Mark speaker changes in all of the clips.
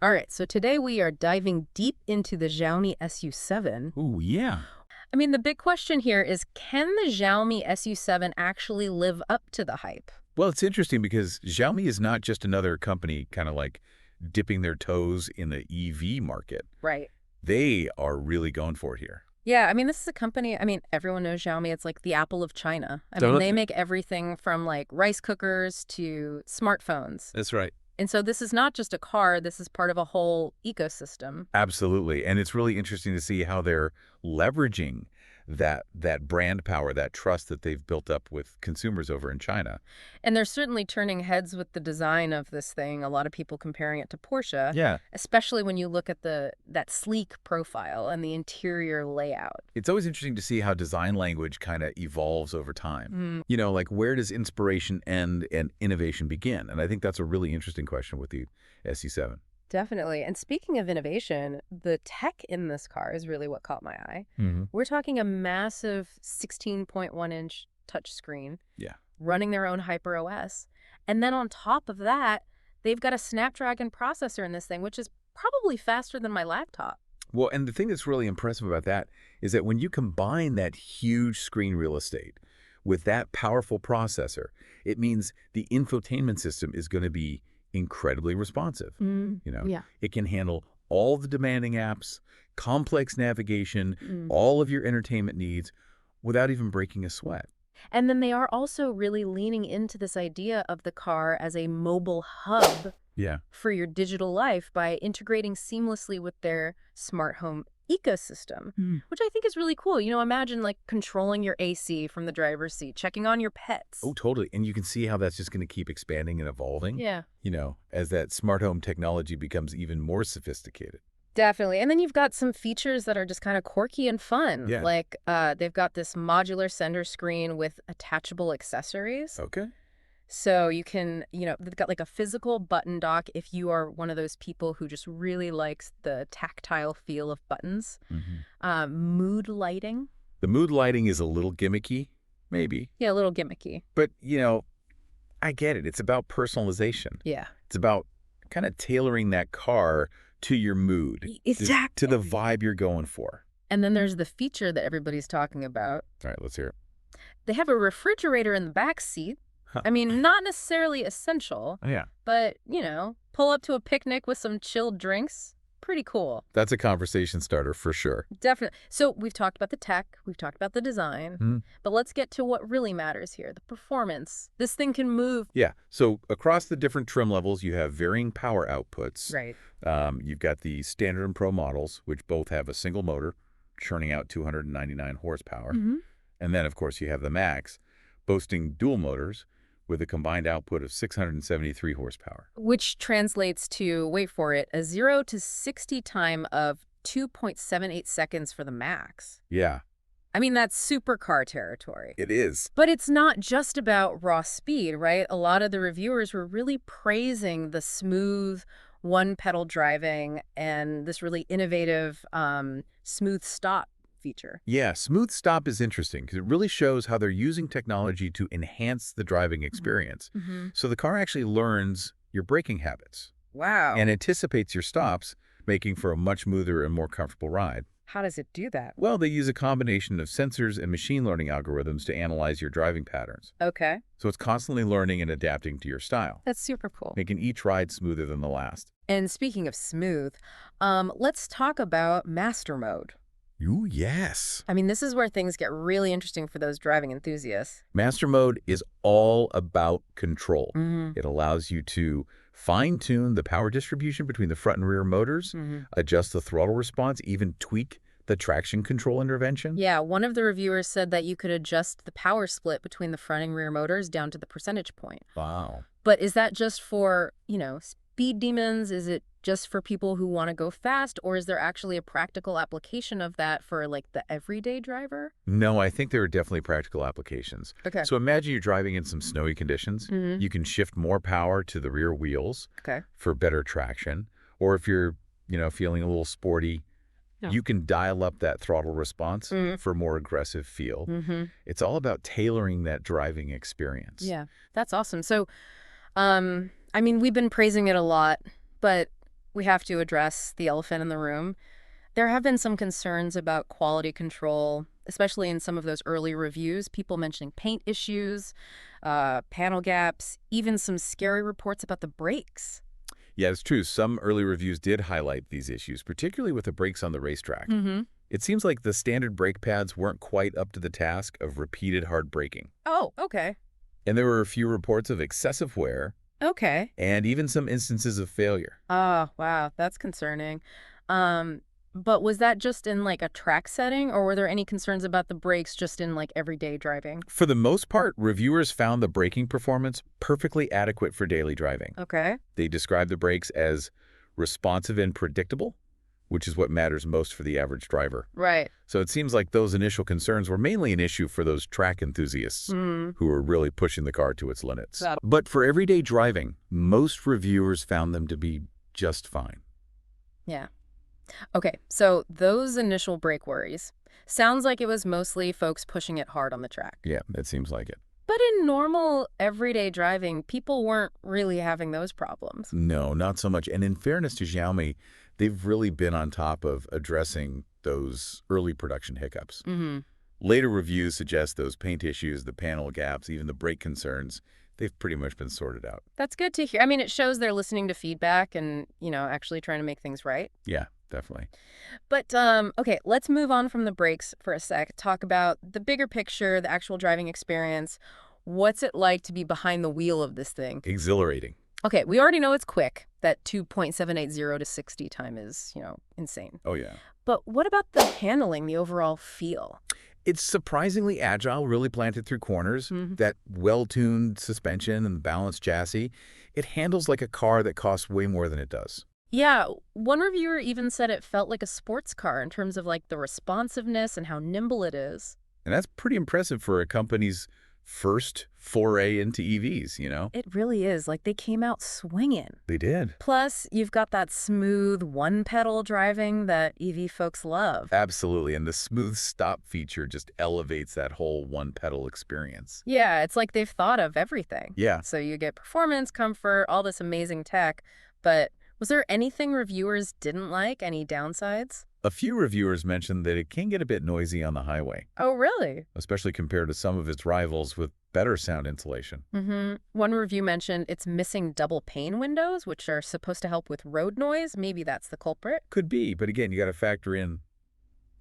Speaker 1: All right, so today we are diving deep into the Xiaomi SU7.
Speaker 2: Ooh, yeah.
Speaker 1: I mean, the big question here is, can the Xiaomi SU7 actually live up to the hype?
Speaker 2: Well, it's interesting because Xiaomi is not just another company kind of like dipping their toes in the EV market.
Speaker 1: Right.
Speaker 2: They are really going for it here.
Speaker 1: Yeah, I mean, this is a company, everyone knows Xiaomi. It's like the Apple of China. They make everything from like rice cookers to smartphones.
Speaker 2: That's right.
Speaker 1: And so this is not just a car, this is part of a whole ecosystem.
Speaker 2: Absolutely. And it's really interesting to see how they're leveraging that brand power, that trust that they've built up with consumers over in China.
Speaker 1: And they're certainly turning heads with the design of this thing. A lot of people comparing it to Porsche,
Speaker 2: Yeah.
Speaker 1: especially when you look at that sleek profile and the interior layout.
Speaker 2: It's always interesting to see how design language kind of evolves over time. Like where does inspiration end and innovation begin? And I think that's a really interesting question with the SE7.
Speaker 1: Definitely. And speaking of innovation, the tech in this car is really what caught my eye.
Speaker 2: Mm-hmm.
Speaker 1: We're talking a massive 16.1-inch touchscreen
Speaker 2: Yeah.
Speaker 1: running their own HyperOS. And then on top of that, they've got a Snapdragon processor in this thing, which is probably faster than my laptop.
Speaker 2: Well, and the thing that's really impressive about that is that when you combine that huge screen real estate with that powerful processor, it means the infotainment system is going to be incredibly responsive.
Speaker 1: Yeah.
Speaker 2: It can handle all the demanding apps, complex navigation, all of your entertainment needs without even breaking a sweat.
Speaker 1: And then they are also really leaning into this idea of the car as a mobile hub
Speaker 2: Yeah.
Speaker 1: for your digital life by integrating seamlessly with their smart home ecosystem, which I think is really cool. Imagine like controlling your AC from the driver's seat, checking on your pets.
Speaker 2: Oh, totally. And you can see how that's just going to keep expanding and evolving.
Speaker 1: Yeah.
Speaker 2: As that smart home technology becomes even more sophisticated.
Speaker 1: Definitely. And then you've got some features that are just kind of quirky and fun.
Speaker 2: Yeah.
Speaker 1: Like they've got this modular center screen with attachable accessories.
Speaker 2: Okay.
Speaker 1: So you can, they've got like a physical button dock if you are one of those people who just really likes the tactile feel of buttons. Mood lighting.
Speaker 2: The mood lighting is a little gimmicky, maybe.
Speaker 1: Yeah, a little gimmicky.
Speaker 2: But, I get it. It's about personalization.
Speaker 1: Yeah.
Speaker 2: It's about kind of tailoring that car to your mood,
Speaker 1: Exactly.
Speaker 2: to the vibe you're going for.
Speaker 1: And then there's the feature that everybody's talking about.
Speaker 2: All right, let's hear it.
Speaker 1: They have a refrigerator in the back seat.
Speaker 2: Huh.
Speaker 1: Not necessarily essential,
Speaker 2: Yeah.
Speaker 1: but, pull up to a picnic with some chilled drinks. Pretty cool.
Speaker 2: That's a conversation starter for sure.
Speaker 1: Definitely. So we've talked about the tech, we've talked about the design, but let's get to what really matters here, the performance. This thing can move.
Speaker 2: Yeah. So across the different trim levels, you have varying power outputs.
Speaker 1: Right.
Speaker 2: You've got the Standard and Pro models, which both have a single motor, churning out 299 horsepower. And then, of course, you have the Max, boasting dual motors, with a combined output of 673 horsepower.
Speaker 1: Which translates to, wait for it, a 0 to 60 time of 2.78 seconds for the Max.
Speaker 2: Yeah.
Speaker 1: That's supercar territory.
Speaker 2: It is.
Speaker 1: But it's not just about raw speed, right? A lot of the reviewers were really praising the smooth one-pedal driving and this really innovative smooth stop feature.
Speaker 2: Yeah, smooth stop is interesting because it really shows how they're using technology to enhance the driving experience. So the car actually learns your braking habits.
Speaker 1: Wow.
Speaker 2: And anticipates your stops, making for a much smoother and more comfortable ride.
Speaker 1: How does it do that?
Speaker 2: Well, they use a combination of sensors and machine learning algorithms to analyze your driving patterns.
Speaker 1: Okay.
Speaker 2: So it's constantly learning and adapting to your style,
Speaker 1: That's super cool.
Speaker 2: making each ride smoother than the last.
Speaker 1: And speaking of smooth, let's talk about Master Mode.
Speaker 2: Ooh, yes.
Speaker 1: This is where things get really interesting for those driving enthusiasts.
Speaker 2: Master Mode is all about control.
Speaker 1: Mm-hmm.
Speaker 2: It allows you to fine-tune the power distribution between the front and rear motors, adjust the throttle response, even tweak the traction control intervention.
Speaker 1: Yeah, one of the reviewers said that you could adjust the power split between the front and rear motors down to the percentage point.
Speaker 2: Wow.
Speaker 1: But is that just for, speed demons? Is it just for people who want to go fast? Or is there actually a practical application of that for like the everyday driver?
Speaker 2: No, I think there are definitely practical applications.
Speaker 1: Okay.
Speaker 2: So imagine you're driving in some snowy conditions. You can shift more power to the rear wheels for better traction. Or if you're, feeling a little sporty, you can dial up that throttle response for a more aggressive feel. It's all about tailoring that driving experience.
Speaker 1: Yeah, that's awesome. So, we've been praising it a lot, but we have to address the elephant in the room. There have been some concerns about quality control, especially in some of those early reviews, people mentioning paint issues, panel gaps, even some scary reports about the brakes.
Speaker 2: Yeah, it's true. Some early reviews did highlight these issues, particularly with the brakes on the racetrack.
Speaker 1: Mm-hmm.
Speaker 2: It seems like the standard brake pads weren't quite up to the task of repeated hard braking.
Speaker 1: Oh, okay.
Speaker 2: And there were a few reports of excessive wear
Speaker 1: Okay.
Speaker 2: and even some instances of failure.
Speaker 1: Oh, wow, that's concerning. Um, but was that just in like a track setting, or were there any concerns about the brakes just in like everyday driving?
Speaker 2: For the most part, reviewers found the braking performance perfectly adequate for daily driving.
Speaker 1: Okay.
Speaker 2: They described the brakes as responsive and predictable, which is what matters most for the average driver.
Speaker 1: Right.
Speaker 2: So it seems like those initial concerns were mainly an issue for those track enthusiasts
Speaker 1: Mm.
Speaker 2: who were really pushing the car to its limits.
Speaker 1: Got it.
Speaker 2: But for everyday driving, most reviewers found them to be just fine.
Speaker 1: Yeah. Okay, so those initial brake worries sounds like it was mostly folks pushing it hard on the track.
Speaker 2: Yeah, it seems like it.
Speaker 1: But in normal, everyday driving, people weren't really having those problems.
Speaker 2: No, not so much. And in fairness to Xiaomi, they've really been on top of addressing those early production hiccups.
Speaker 1: Mm-hmm.
Speaker 2: Later reviews suggest those paint issues, the panel gaps, even the brake concerns, they've pretty much been sorted out.
Speaker 1: That's good to hear. I mean, it shows they're listening to feedback and, actually trying to make things right.
Speaker 2: Yeah, definitely.
Speaker 1: But, okay, let's move on from the brakes for a sec. Talk about the bigger picture, the actual driving experience. What's it like to be behind the wheel of this thing?
Speaker 2: Exhilarating.
Speaker 1: Okay, we already know it's quick. That 2.780 to 60 time is, insane.
Speaker 2: Oh, yeah.
Speaker 1: But what about the handling, the overall feel?
Speaker 2: It's surprisingly agile, really planted through corners.
Speaker 1: Mm-hmm.
Speaker 2: That well-tuned suspension and balanced chassis, it handles like a car that costs way more than it does.
Speaker 1: Yeah, one reviewer even said it felt like a sports car in terms of like the responsiveness and how nimble it is.
Speaker 2: And that's pretty impressive for a company's first foray into EVs,
Speaker 1: It really is. Like they came out swinging.
Speaker 2: They did.
Speaker 1: Plus, you've got that smooth one-pedal driving that EV folks love.
Speaker 2: Absolutely. And the smooth stop feature just elevates that whole one-pedal experience.
Speaker 1: Yeah, it's like they've thought of everything.
Speaker 2: Yeah.
Speaker 1: So you get performance, comfort, all this amazing tech. But was there anything reviewers didn't like? Any downsides?
Speaker 2: A few reviewers mentioned that it can get a bit noisy on the highway,
Speaker 1: Oh, really?
Speaker 2: especially compared to some of its rivals with better sound insulation.
Speaker 1: Mm-hmm. One review mentioned it's missing double pane windows, which are supposed to help with road noise. Maybe that's the culprit.
Speaker 2: Could be, but again, you got to factor in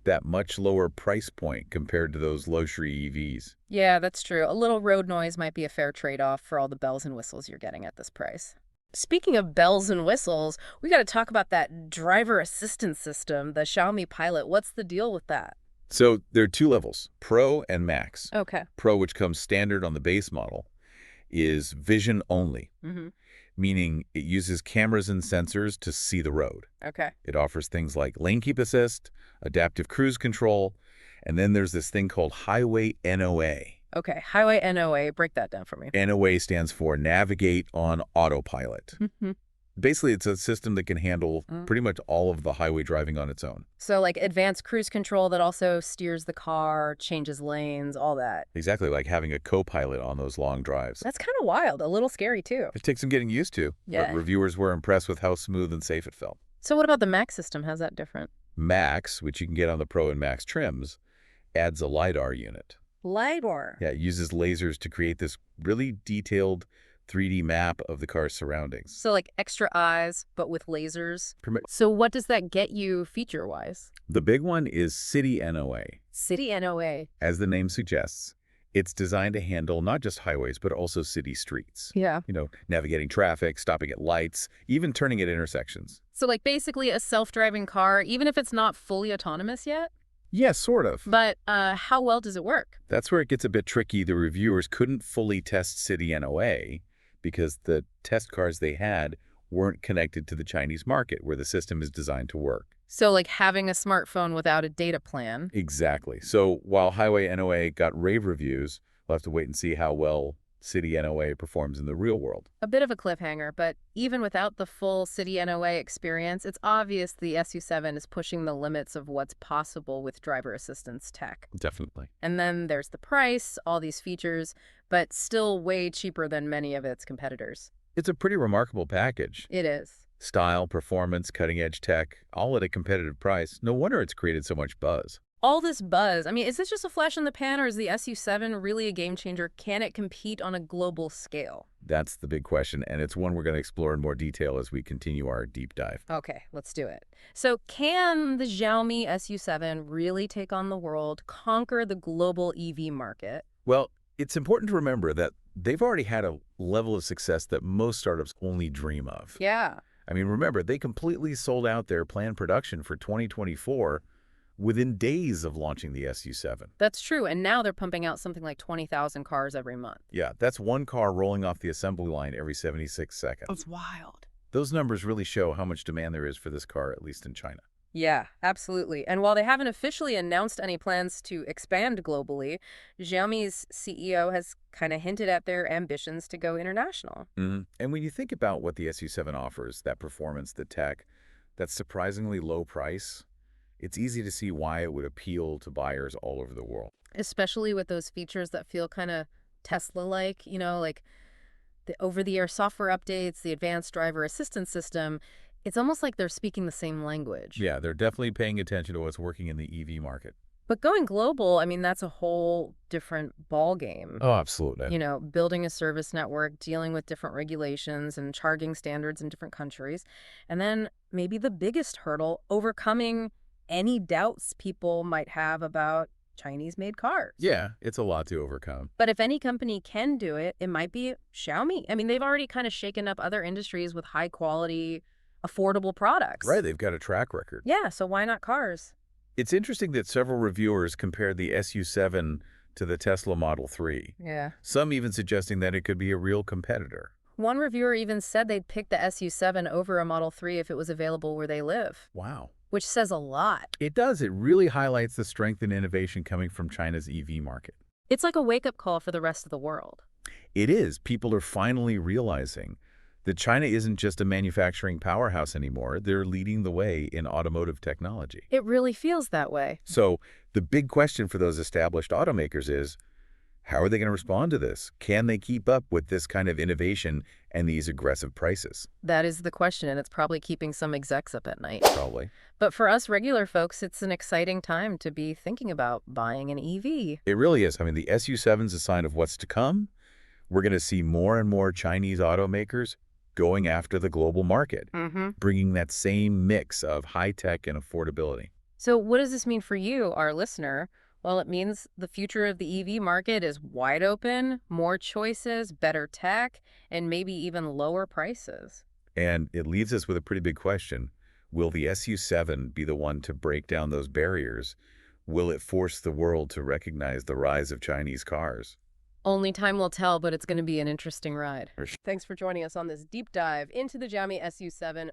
Speaker 2: that much lower price point compared to those luxury EVs.
Speaker 1: Yeah, that's true. A little road noise might be a fair trade-off for all the bells and whistles you're getting at this price. Speaking of bells and whistles, we got to talk about that driver assistance system, the Xiaomi Pilot. What's the deal with that?
Speaker 2: So there are two levels, Pro and Max.
Speaker 1: Okay.
Speaker 2: Pro, which comes standard on the base model, is vision only, meaning it uses cameras and sensors to see the road.
Speaker 1: Okay.
Speaker 2: It offers things like lane keep assist, adaptive cruise control, and then there's this thing called Highway NOA.
Speaker 1: Okay, Highway NOA, break that down for me.
Speaker 2: NOA stands for Navigate on Autopilot. Basically, it's a system that can handle pretty much all of the highway driving on its own.
Speaker 1: So like advanced cruise control that also steers the car, changes lanes, all that.
Speaker 2: Exactly like having a co-pilot on those long drives.
Speaker 1: That's kind of wild, a little scary too.
Speaker 2: It takes some getting used to,
Speaker 1: Yeah.
Speaker 2: but reviewers were impressed with how smooth and safe it felt.
Speaker 1: So what about the Max system? How's that different?
Speaker 2: Max, which you can get on the Pro and Max trims, adds a LiDAR unit.
Speaker 1: LiDAR.
Speaker 2: Yeah, it uses lasers to create this really detailed 3D map of the car's surroundings.
Speaker 1: So like extra eyes, but with lasers. So what does that get you feature-wise?
Speaker 2: The big one is City NOA.
Speaker 1: City NOA.
Speaker 2: As the name suggests, it's designed to handle not just highways, but also city streets.
Speaker 1: Yeah.
Speaker 2: Navigating traffic, stopping at lights, even turning at intersections.
Speaker 1: So like basically a self-driving car, even if it's not fully autonomous yet?
Speaker 2: Yeah, sort of.
Speaker 1: But how well does it work?
Speaker 2: That's where it gets a bit tricky. The reviewers couldn't fully test City NOA because the test cars they had weren't connected to the Chinese market where the system is designed to work.
Speaker 1: So like having a smartphone without a data plan.
Speaker 2: Exactly. So while Highway NOA got rave reviews, we'll have to wait and see how well City NOA performs in the real world.
Speaker 1: A bit of a cliffhanger, but even without the full City NOA experience, it's obvious the SU7 is pushing the limits of what's possible with driver assistance tech.
Speaker 2: Definitely.
Speaker 1: And then there's the price, all these features, but still way cheaper than many of its competitors.
Speaker 2: It's a pretty remarkable package.
Speaker 1: It is.
Speaker 2: Style, performance, cutting-edge tech, all at a competitive price. No wonder it's created so much buzz.
Speaker 1: All this buzz. I mean, is this just a flash in the pan, or is the SU7 really a game changer? Can it compete on a global scale?
Speaker 2: That's the big question, and it's one we're going to explore in more detail as we continue our deep dive.
Speaker 1: Okay, let's do it. So can the Xiaomi SU7 really take on the world, conquer the global EV market?
Speaker 2: Well, it's important to remember that they've already had a level of success that most startups only dream of.
Speaker 1: Yeah.
Speaker 2: I mean, remember, they completely sold out their planned production for 2024 within days of launching the SU7.
Speaker 1: That's true, and now they're pumping out something like 20,000 cars every month.
Speaker 2: Yeah, that's one car rolling off the assembly line every 76 seconds.
Speaker 1: That's wild.
Speaker 2: Those numbers really show how much demand there is for this car, at least in China.
Speaker 1: Yeah, absolutely. And while they haven't officially announced any plans to expand globally, Xiaomi's CEO has kind of hinted at their ambitions to go international.
Speaker 2: And when you think about what the SU7 offers, that performance, the tech, that surprisingly low price, it's easy to see why it would appeal to buyers all over the world.
Speaker 1: Especially with those features that feel kind of Tesla-like, like the over-the-air software updates, the advanced driver assistance system. It's almost like they're speaking the same language.
Speaker 2: Yeah, they're definitely paying attention to what's working in the EV market.
Speaker 1: But going global, I mean, that's a whole different ball game.
Speaker 2: Oh, absolutely.
Speaker 1: Building a service network, dealing with different regulations and charging standards in different countries. And then maybe the biggest hurdle, overcoming any doubts people might have about Chinese-made cars.
Speaker 2: Yeah, it's a lot to overcome.
Speaker 1: But if any company can do it, it might be Xiaomi. I mean, they've already kind of shaken up other industries with high-quality, affordable products.
Speaker 2: Right, they've got a track record.
Speaker 1: Yeah, so why not cars?
Speaker 2: It's interesting that several reviewers compared the SU7 to the Tesla Model 3.
Speaker 1: Yeah.
Speaker 2: Some even suggesting that it could be a real competitor.
Speaker 1: One reviewer even said they'd pick the SU7 over a Model 3 if it was available where they live.
Speaker 2: Wow.
Speaker 1: Which says a lot.
Speaker 2: It does. It really highlights the strength and innovation coming from China's EV market.
Speaker 1: It's like a wake-up call for the rest of the world.
Speaker 2: It is. People are finally realizing that China isn't just a manufacturing powerhouse anymore. They're leading the way in automotive technology.
Speaker 1: It really feels that way.
Speaker 2: So the big question for those established automakers is, how are they going to respond to this? Can they keep up with this kind of innovation and these aggressive prices?
Speaker 1: That is the question, and it's probably keeping some execs up at night.
Speaker 2: Probably.
Speaker 1: But for us regular folks, it's an exciting time to be thinking about buying an EV.
Speaker 2: It really is. I mean, the SU7 is a sign of what's to come. We're going to see more and more Chinese automakers going after the global market, bringing that same mix of high-tech and affordability.
Speaker 1: So what does this mean for you, our listener? Well, it means the future of the EV market is wide open, more choices, better tech, and maybe even lower prices.
Speaker 2: And it leaves us with a pretty big question. Will the SU7 be the one to break down those barriers? Will it force the world to recognize the rise of Chinese cars?
Speaker 1: Only time will tell, but it's going to be an interesting ride. Thanks for joining us on this deep dive into the Xiaomi SU7.